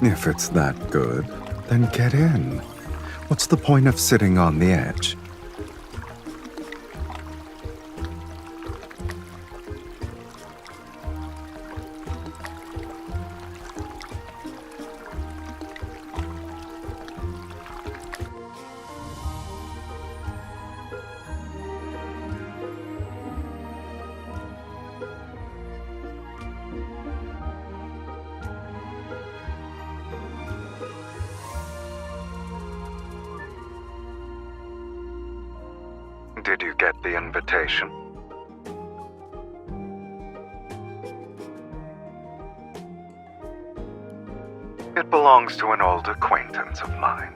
If it's that good, then get in. What's the point of sitting on the edge? Did you get the invitation? It belongs to an old acquaintance of mine.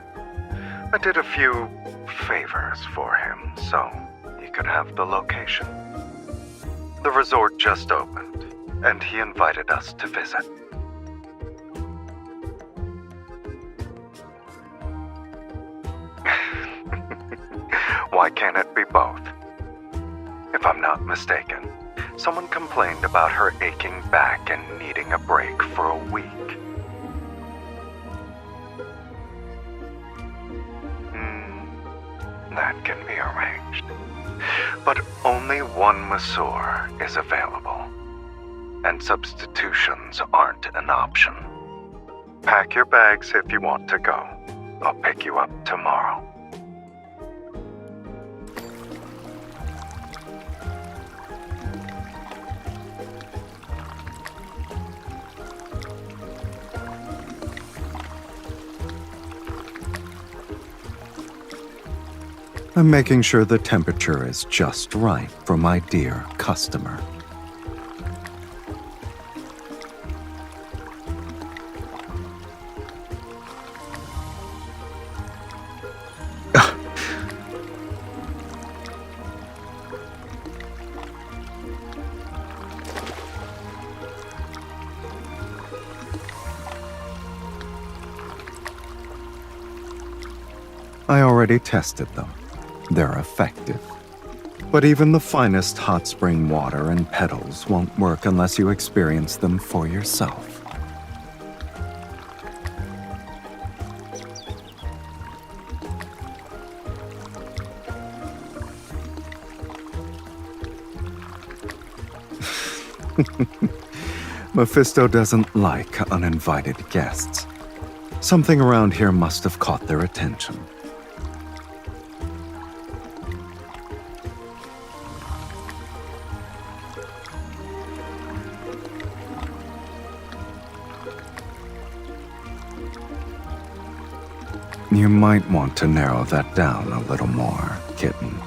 I did a few favors for him, so he could have the location. The resort just opened, and he invited us to visit. Why can't it be both? If I'm not mistaken, someone complained about her aching back and needing a break for a week. That can be arranged. But only one masseur is available, and substitutions aren't an option. Pack your bags if you want to go. I'll pick you up tomorrow. I'm making sure the temperature is just right for my dear customer. I already tested them. They're effective. But even the finest hot spring water and petals won't work unless you experience them for yourself. Mephisto doesn't like uninvited guests. Something around here must have caught their attention. You might want to narrow that down a little more, kitten.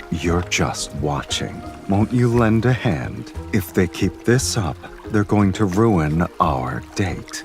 You're just watching. Won't you lend a hand? If they keep this up, they're going to ruin our date.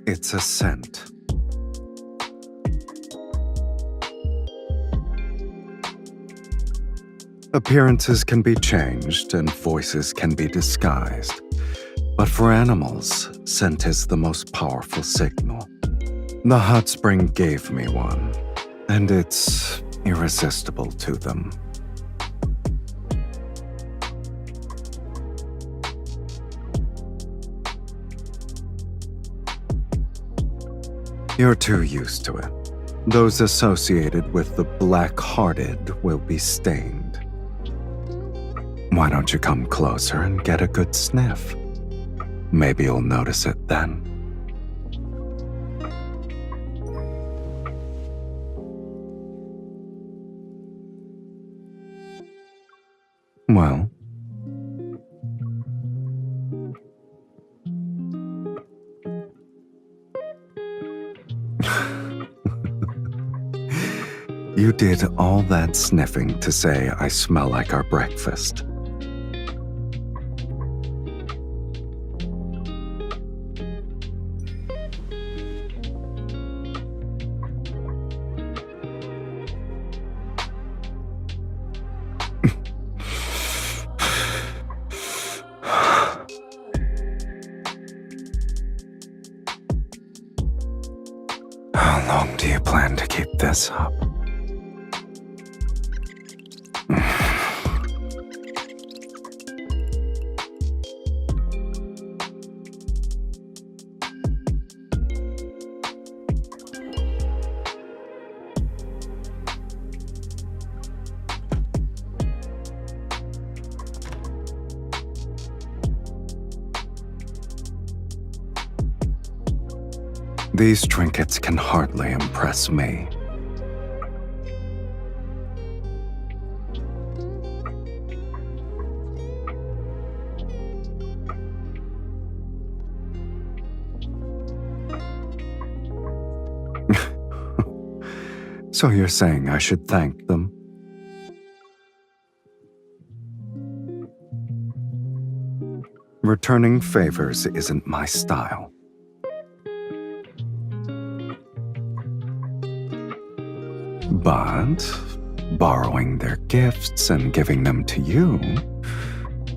It's a scent. Appearances can be changed and voices can be disguised. But for animals, scent is the most powerful signal. The hot spring gave me one, and it's irresistible to them. You're too used to it. Those associated with the black-hearted will be stained. Why don't you come closer and get a good sniff? Maybe you'll notice it then. Well, you did all that sniffing to say I smell like our breakfast. How long do you plan to keep this up? These trinkets can hardly impress me. So you're saying I should thank them? Returning favors isn't my style. But borrowing their gifts and giving them to you,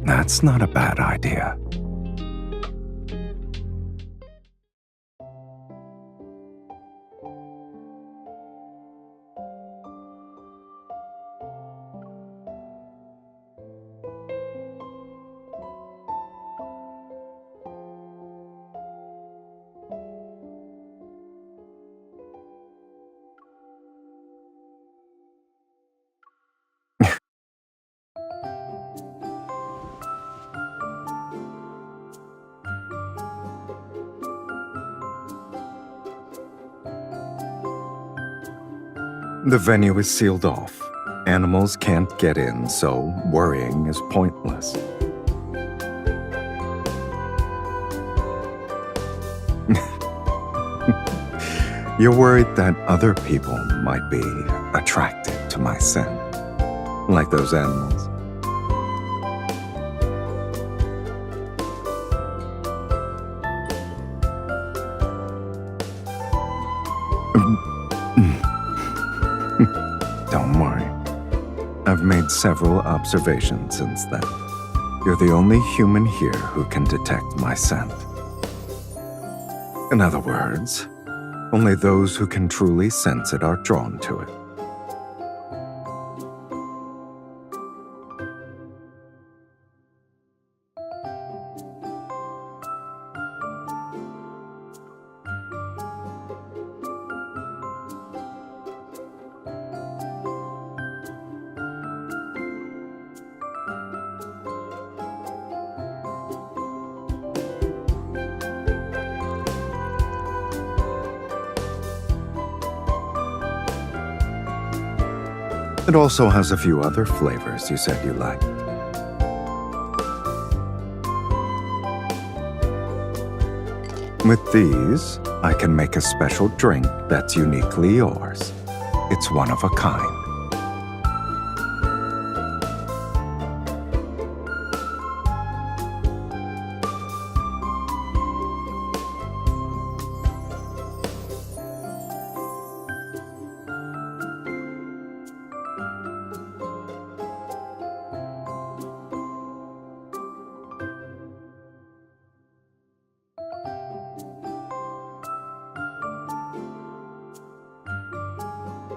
that's not a bad idea. The venue is sealed off. Animals can't get in, so worrying is pointless. You're worried that other people might be attracted to my scent, like those animals. Don't worry. I've made several observations since then. You're the only human here who can detect my scent. In other words, only those who can truly sense it are drawn to it. It also has a few other flavors you said you liked. With these, I can make a special drink that's uniquely yours. It's one of a kind.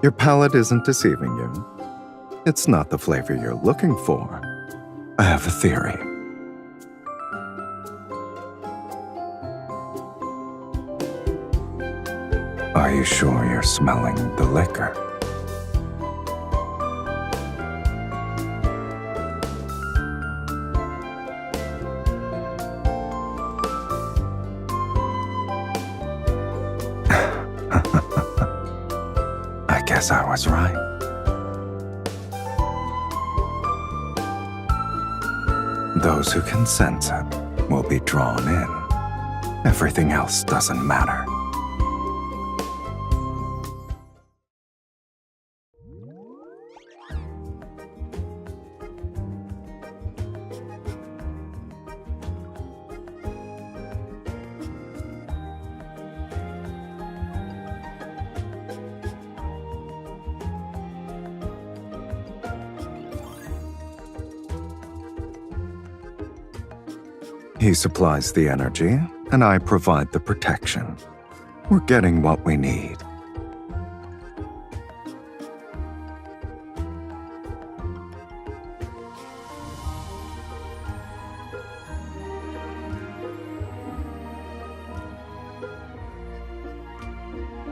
Your palate isn't deceiving you. It's not the flavor you're looking for. I have a theory. Are you sure you're smelling the liquor? I guess I was right. Those who can sense it will be drawn in. Everything else doesn't matter. He supplies the energy, and I provide the protection. We're getting what we need.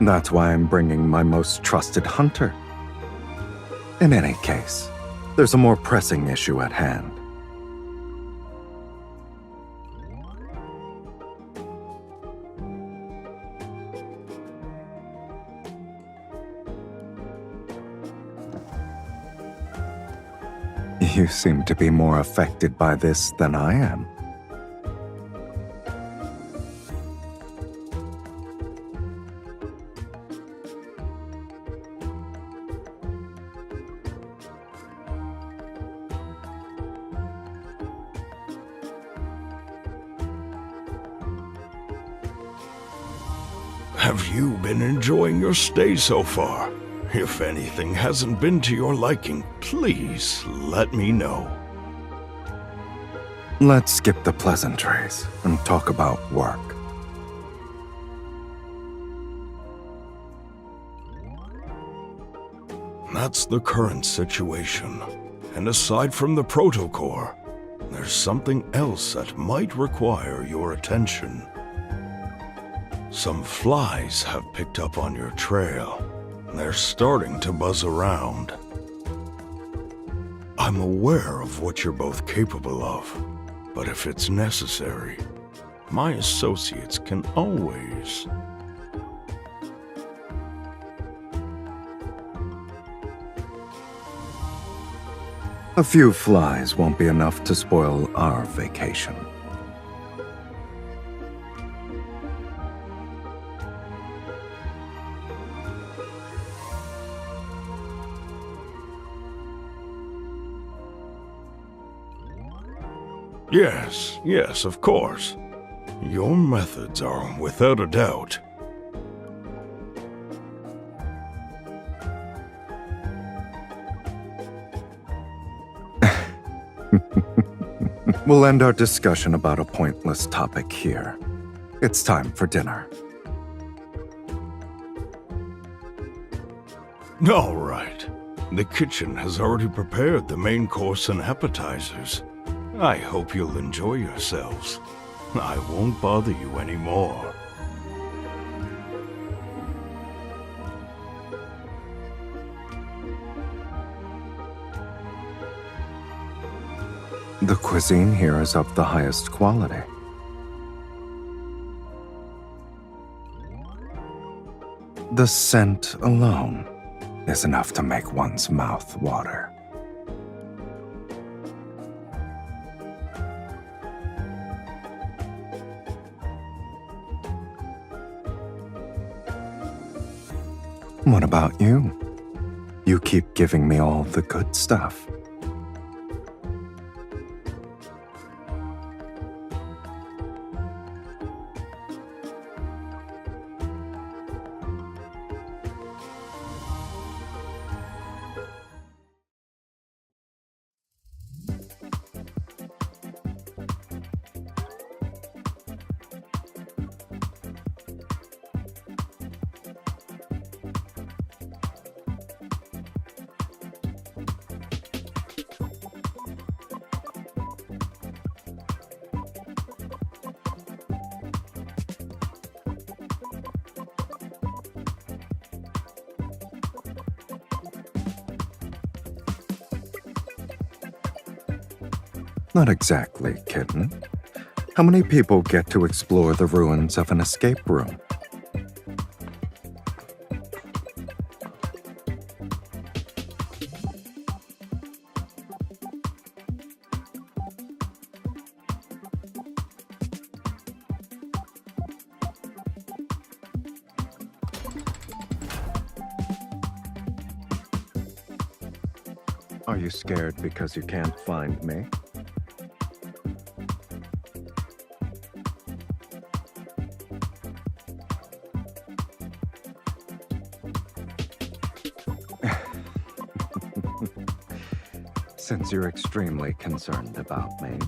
That's why I'm bringing my most trusted hunter. In any case, there's a more pressing issue at hand. You seem to be more affected by this than I am. Have you been enjoying your stay so far? If anything hasn't been to your liking, please let me know. Let's skip the pleasantries and talk about work. That's the current situation. And aside from the protocore, there's something else that might require your attention. Some flies have picked up on your trail. They're starting to buzz around. I'm aware of what you're both capable of, but if it's necessary, my associates can always... A few flies won't be enough to spoil our vacation. Yes, of course. Your methods are without a doubt. We'll end our discussion about a pointless topic here. It's time for dinner. All right. The kitchen has already prepared the main course and appetizers. I hope you'll enjoy yourselves. I won't bother you anymore. The cuisine here is of the highest quality. The scent alone is enough to make one's mouth water. What about you? You keep giving me all the good stuff. Not exactly, kitten. How many people get to explore the ruins of an escape room? Are you scared because you can't find me? Since you're extremely concerned about me,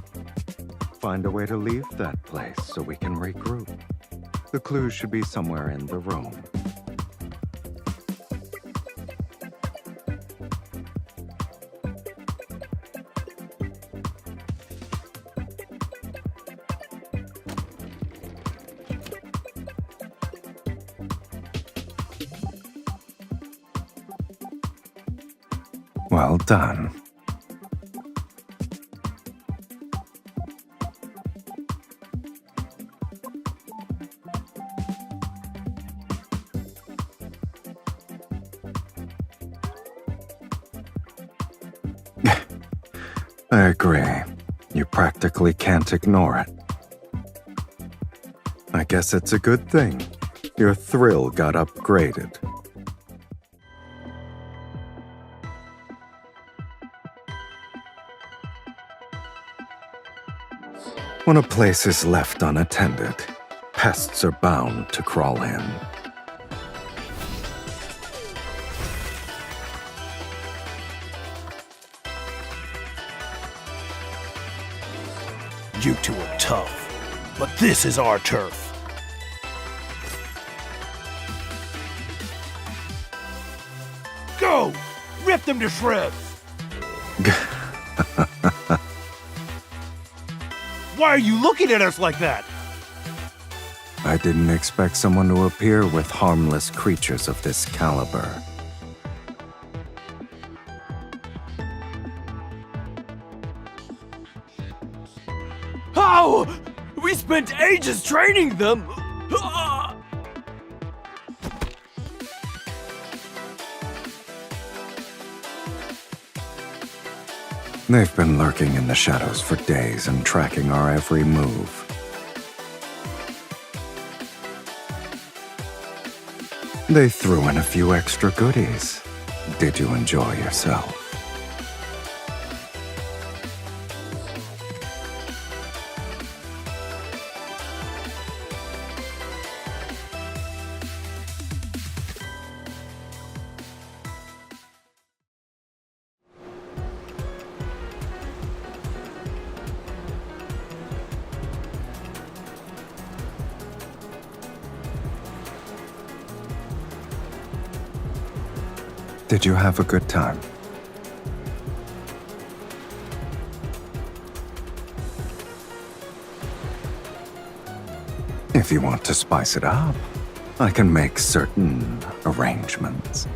find a way to leave that place so we can regroup. The clues should be somewhere in the room. Well done. I agree. You practically can't ignore it. I guess it's a good thing. Your thrill got upgraded. When a place is left unattended, pests are bound to crawl in. You two are tough, but this is our turf. Go! Rip them to shreds! Why are you looking at us like that? I didn't expect someone to appear with harmless creatures of this caliber. How? We spent ages training them! They've been lurking in the shadows for days and tracking our every move. They threw in a few extra goodies. Did you enjoy yourself? Did you have a good time? If you want to spice it up, I can make certain arrangements.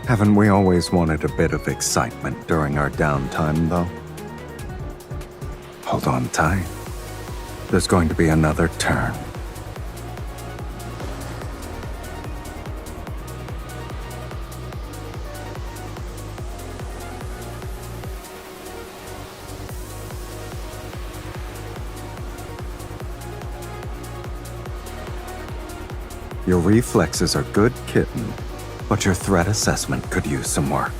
Haven't we always wanted a bit of excitement during our downtime, though? Hold on tight. There's going to be another turn. Your reflexes are good, kitten, but your threat assessment could use some work.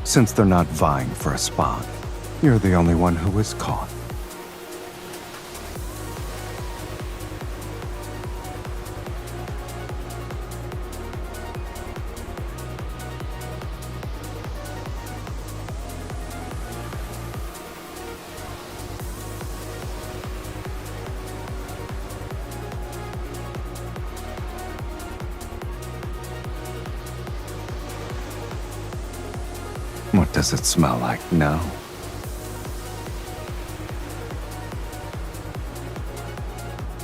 Since they're not vying for a spot, you're the only one who was caught. What does it smell like now?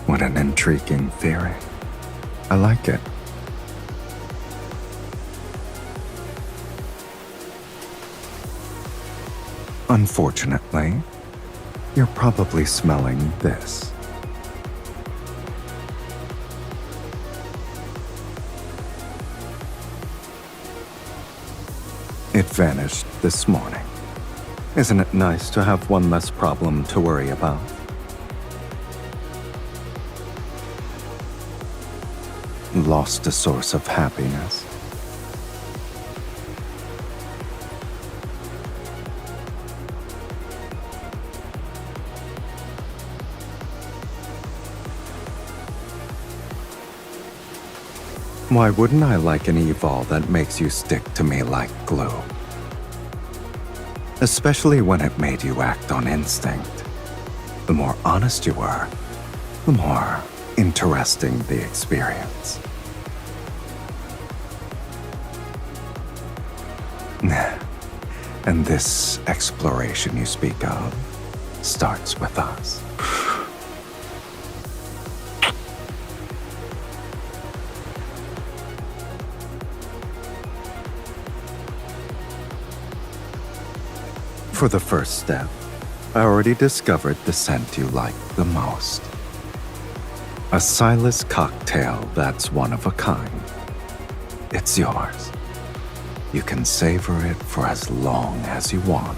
What an intriguing theory. I like it. Unfortunately, you're probably smelling this. It vanished this morning. Isn't it nice to have one less problem to worry about? Lost a source of happiness. Why wouldn't I like an evil that makes you stick to me like glue? Especially when it made you act on instinct. The more honest you were, the more interesting the experience. And this exploration you speak of starts with us. For the first step, I already discovered the scent you like the most. A Sylus cocktail that's one of a kind. It's yours. You can savor it for as long as you want.